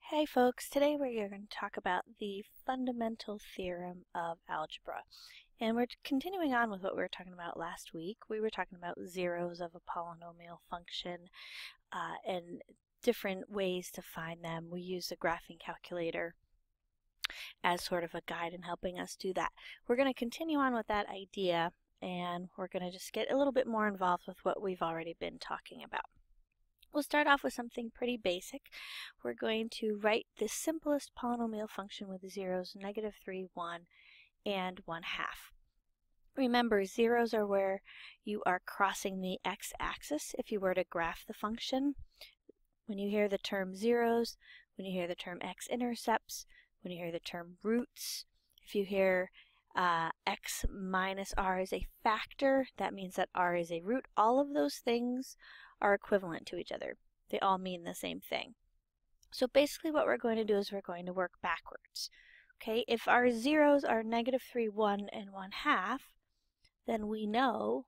Hey folks, today we're going to talk about the fundamental theorem of algebra. And we're continuing on with what we were talking about last week. We were talking about zeros of a polynomial function and different ways to find them. We use the graphing calculator as sort of a guide in helping us do that. We're going to continue on with that idea, and we're going to just get a little bit more involved with what we've already been talking about. We'll start off with something pretty basic. We're going to write the simplest polynomial function with zeros, -3, 1, and 1/2. Remember, zeros are where you are crossing the x-axis if you were to graph the function. When you hear the term zeros, when you hear the term x-intercepts, when you hear the term roots, if you hear x minus r is a factor, that means that r is a root. All of those things are equivalent to each other. They all mean the same thing. So basically what we're going to do is we're going to work backwards. Okay, if our zeros are -3, 1, and 1/2, then we know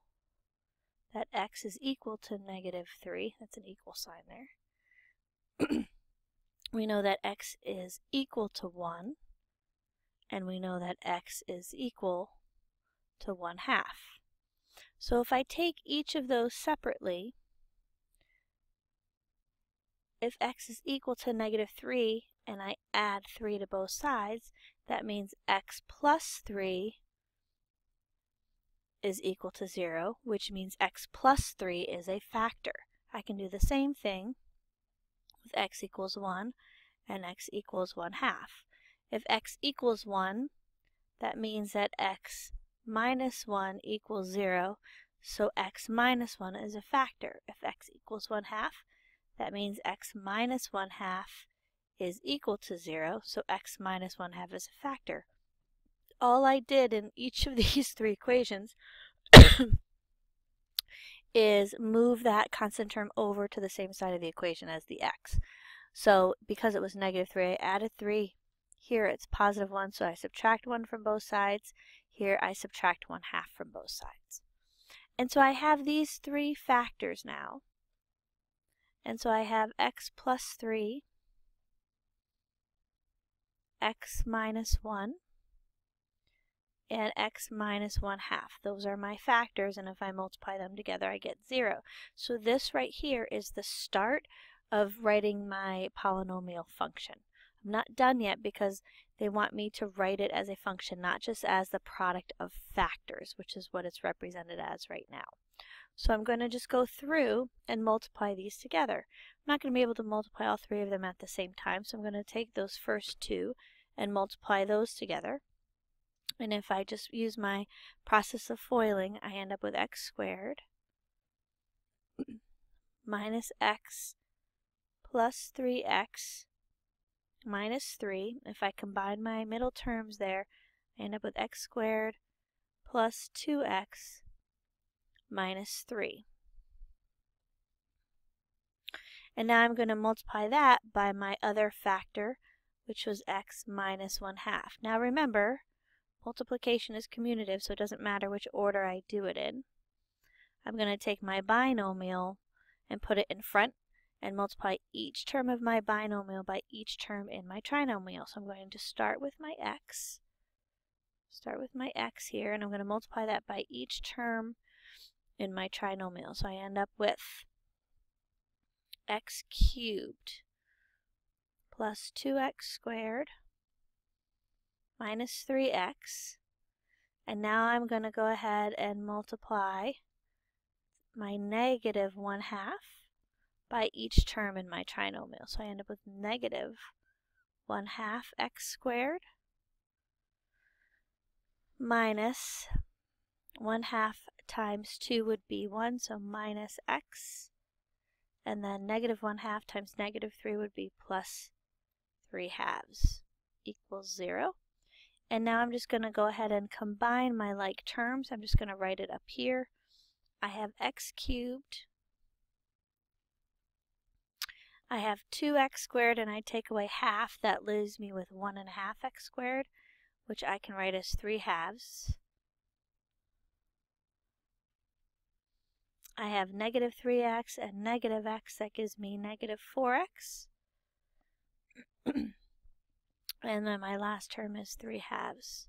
that x is equal to -3. That's an equal sign there. We know that x is equal to 1, and we know that x is equal to 1/2. So if I take each of those separately, if x is equal to -3 and I add 3 to both sides, that means x plus 3 is equal to 0, which means x plus 3 is a factor. I can do the same thing with x equals 1 and x equals 1/2. If x equals 1, that means that x minus 1 equals 0, so x minus 1 is a factor. If x equals 1/2, that means x minus 1/2 is equal to 0, so x minus 1/2 is a factor. All I did in each of these three equations is move that constant term over to the same side of the equation as the x. So because it was -3, I added 3. Here it's +1, so I subtract 1 from both sides. Here I subtract 1/2 from both sides. And so I have these three factors now. And so I have x plus 3, x minus 1, and x minus 1/2. Those are my factors, and if I multiply them together, I get 0. So this right here is the start of writing my polynomial function. I'm not done yet because they want me to write it as a function, not just as the product of factors, which is what it's represented as right now. So I'm going to just go through and multiply these together. I'm not going to be able to multiply all three of them at the same time, so I'm going to take those first two and multiply those together. And if I just use my process of FOILing, I end up with x squared minus x plus 3x minus 3. If I combine my middle terms there, I end up with x squared plus 2x minus 3. And now I'm going to multiply that by my other factor, which was x minus 1/2. Now remember, multiplication is commutative, so it doesn't matter which order I do it in. I'm going to take my binomial and put it in front and multiply each term of my binomial by each term in my trinomial. So I'm going to start with my x. Here, and I'm going to multiply that by each term in my trinomial. So I end up with x cubed plus 2x squared minus 3x. And now I'm going to go ahead and multiply my negative 1/2 by each term in my trinomial. So I end up with negative 1/2 x squared minus 1/2 times 2 would be 1, so minus x. And then negative 1/2 times -3 would be plus 3/2 equals 0. And now I'm just going to go ahead and combine my like terms. I'm just going to write it up here. I have x cubed. I have 2x squared, and I take away half. That leaves me with 1/2 x squared, which I can write as 3/2. I have -3x and negative x. That gives me -4x. And then my last term is 3/2.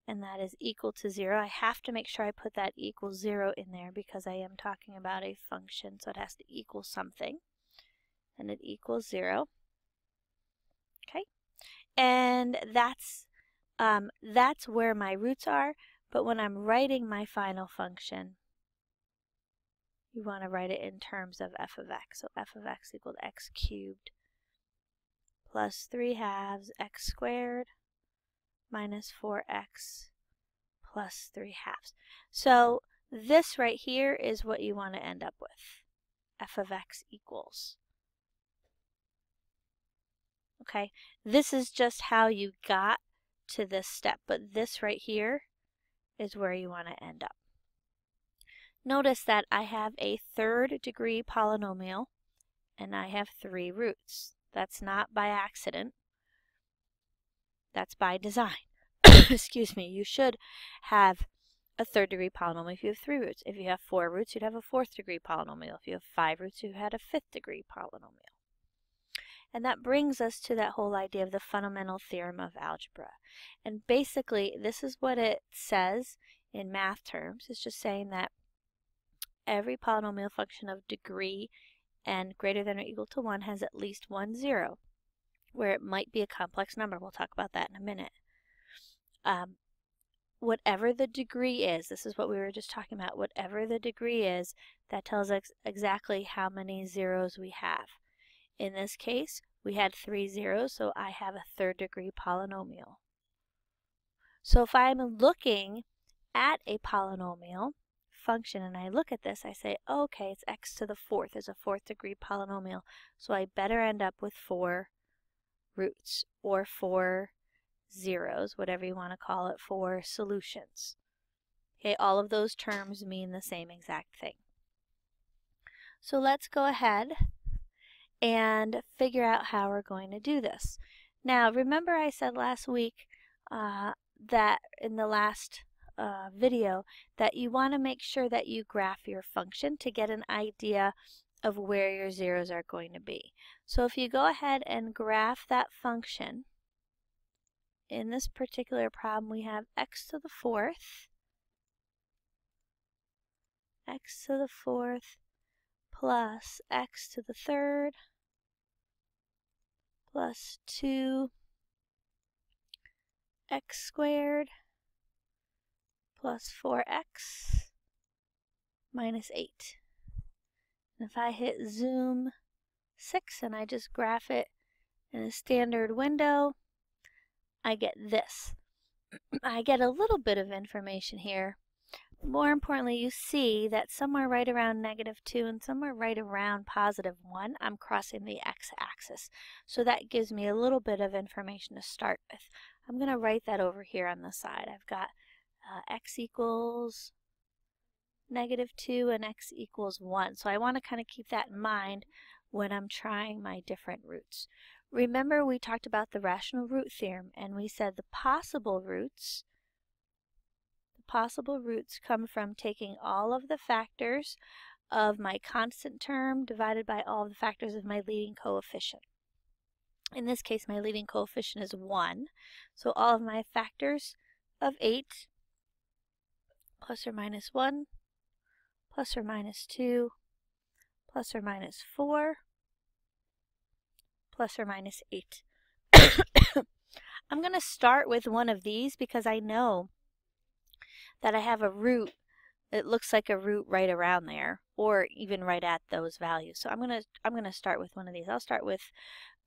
And that is equal to 0. I have to make sure I put that equals 0 in there because I am talking about a function, so it has to equal something. And it equals 0. Okay? And that's where my roots are, but when I'm writing my final function, you want to write it in terms of f of x. So f of x equals x cubed plus 3/2 x squared minus 4x plus 3/2. So this right here is what you want to end up with. F of x equals. Okay, this is just how you got to this step, but this right here is where you want to end up. Notice that I have a third degree polynomial and I have 3 roots. That's not by accident. That's by design. Excuse me, you should have a third degree polynomial if you have 3 roots. If you have 4 roots, you'd have a 4th degree polynomial. If you have 5 roots, you had a 5th degree polynomial. And that brings us to that whole idea of the fundamental theorem of algebra. And basically, this is what it says in math terms. It's just saying that every polynomial function of degree and greater than or equal to 1 has at least one 0, where it might be a complex number. We'll talk about that in a minute. Whatever the degree is, this is what we were just talking about, whatever the degree is, that tells us exactly how many zeros we have. In this case, we had 3 zeros, so I have a third degree polynomial. So if I'm looking at a polynomial function and I look at this, I say, okay, it's x to the 4th is a 4th degree polynomial, so I better end up with 4 roots or 4 zeros, whatever you want to call it, 4 solutions. Okay, all of those terms mean the same exact thing. So let's go ahead and figure out how we're going to do this. Now, remember I said last week that in the last video that you want to make sure that you graph your function to get an idea of where your zeros are going to be. So if you go ahead and graph that function, in this particular problem we have x to the 4th, x to the 4th plus x to the 3rd plus 2 x squared plus 4x minus 8. And if I hit zoom 6 and I just graph it in a standard window, I get this. I get a little bit of information here. More importantly, you see that somewhere right around -2 and somewhere right around +1, I'm crossing the x-axis. So that gives me a little bit of information to start with. I'm going to write that over here on the side. I've got x equals -2 and x equals 1. So I want to kind of keep that in mind when I'm trying my different roots. Remember we talked about the rational root theorem and we said the possible roots come from taking all of the factors of my constant term divided by all of the factors of my leading coefficient. In this case, my leading coefficient is 1. So all of my factors of 8 plus or minus 1 plus or minus 2 plus or minus 4 plus or minus 8. I'm going to start with one of these because I know that I have a root, it looks like a root right around there, or even right at those values. So I'm gonna start with one of these. I'll start with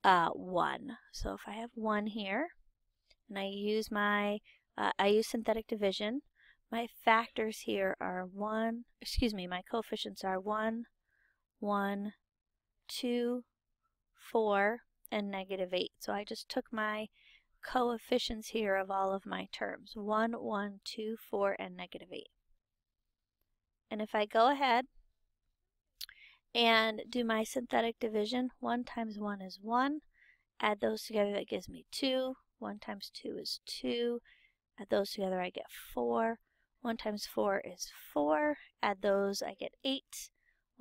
1. So if I have 1 here, and I use my synthetic division, my factors here are my coefficients are 1, 1, 2, 4, and -8. So I just took my coefficients here of all of my terms, 1, 1, 2, 4, and -8. And if I go ahead and do my synthetic division, 1 times 1 is 1. Add those together, that gives me 2. 1 times 2 is 2. Add those together, I get 4. 1 times 4 is 4. Add those, I get 8.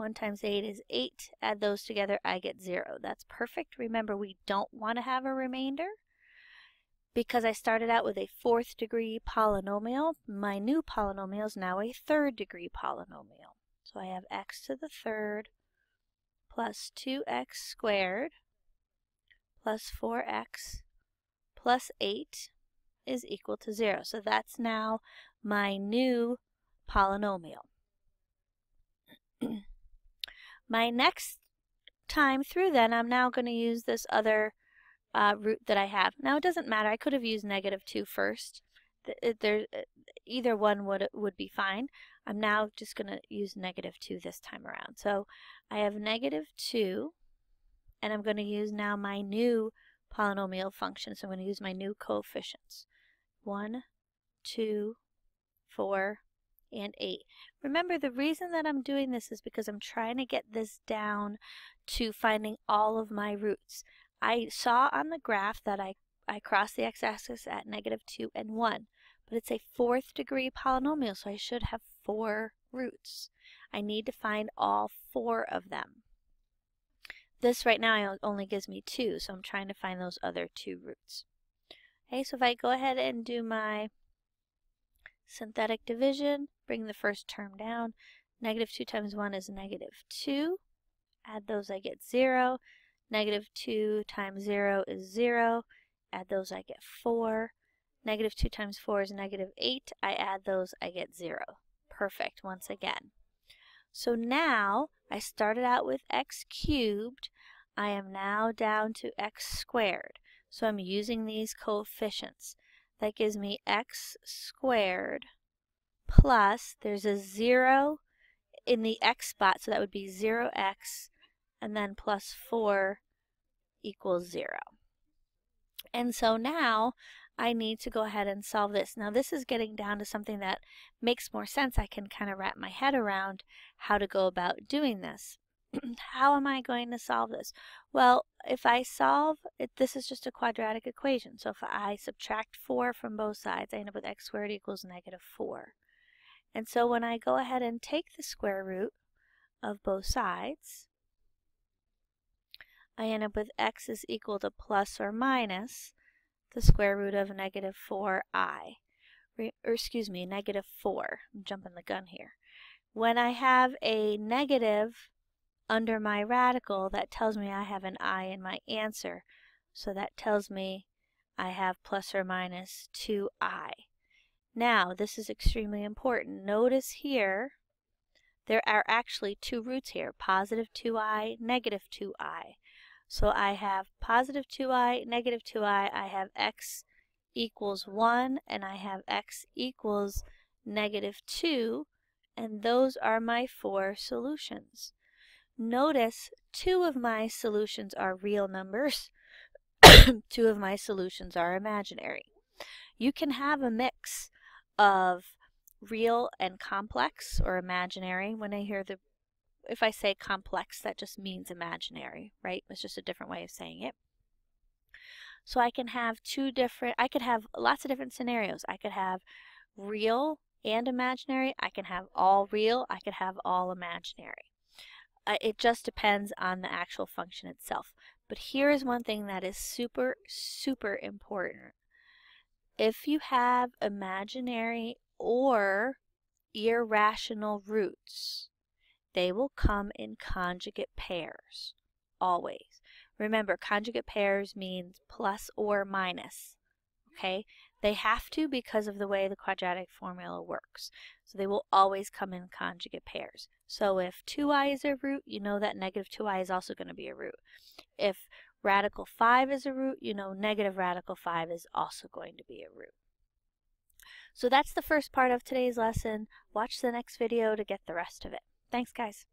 1 times 8 is 8. Add those together, I get 0. That's perfect. Remember, we don't want to have a remainder. Because I started out with a 4th degree polynomial, my new polynomial is now a 3rd degree polynomial. So I have x to the 3rd plus 2x squared plus 4x plus 8 is equal to 0. So that's now my new polynomial. My next time through then, I'm now going to use this other root that I have. Now it doesn't matter, I could have used -2 first. Either one would be fine. I'm now just going to use -2 this time around. So I have -2, and I'm going to use now my new polynomial function. So I'm going to use my new coefficients. 1, 2, 4, and 8. Remember, the reason that I'm doing this is because I'm trying to get this down to finding all of my roots. I saw on the graph that I crossed the x-axis at -2 and 1, but it's a 4th degree polynomial, so I should have 4 roots. I need to find all 4 of them. This right now only gives me 2, so I'm trying to find those other 2 roots. Okay, so if I go ahead and do my synthetic division, bring the first term down, -2 times 1 is -2. Add those, I get 0. -2 times 0 is 0. Add those, I get 4. -2 times 4 is -8. I add those, I get 0. Perfect, once again. So now, I started out with x cubed. I am now down to x squared. So I'm using these coefficients. That gives me x squared plus, there's a 0 in the x spot, so that would be 0x, and then plus 4 equals 0. And so now I need to go ahead and solve this. Now this is getting down to something that makes more sense. I can kind of wrap my head around how to go about doing this. How am I going to solve this? Well, if I solve it, this is just a quadratic equation. So if I subtract 4 from both sides, I end up with x squared equals -4. And so when I go ahead and take the square root of both sides, I end up with x is equal to plus or minus the square root of -4i. Or excuse me, -4. I'm jumping the gun here. When I have a negative under my radical, that tells me I have an I in my answer. So that tells me I have plus or minus 2i. Now, this is extremely important. Notice here, there are actually 2 roots here, positive 2i, negative 2i. So I have positive 2i, negative 2i, I have x equals 1, and I have x equals -2, and those are my 4 solutions. Notice 2 of my solutions are real numbers, 2 of my solutions are imaginary. You can have a mix of real and complex or imaginary. When I hear if I say complex, that just means imaginary, right? It's just a different way of saying it. So I can have I could have lots of different scenarios. I could have real and imaginary. I can have all real. I could have all imaginary. It just depends on the actual function itself. But here is one thing that is super, super important. If you have imaginary or irrational roots, they will come in conjugate pairs, always. Remember, conjugate pairs means plus or minus, okay? They have to because of the way the quadratic formula works. So they will always come in conjugate pairs. So if 2i is a root, you know that -2i is also going to be a root. If radical 5 is a root, you know negative radical 5 is also going to be a root. So that's the first part of today's lesson. Watch the next video to get the rest of it. Thanks, guys.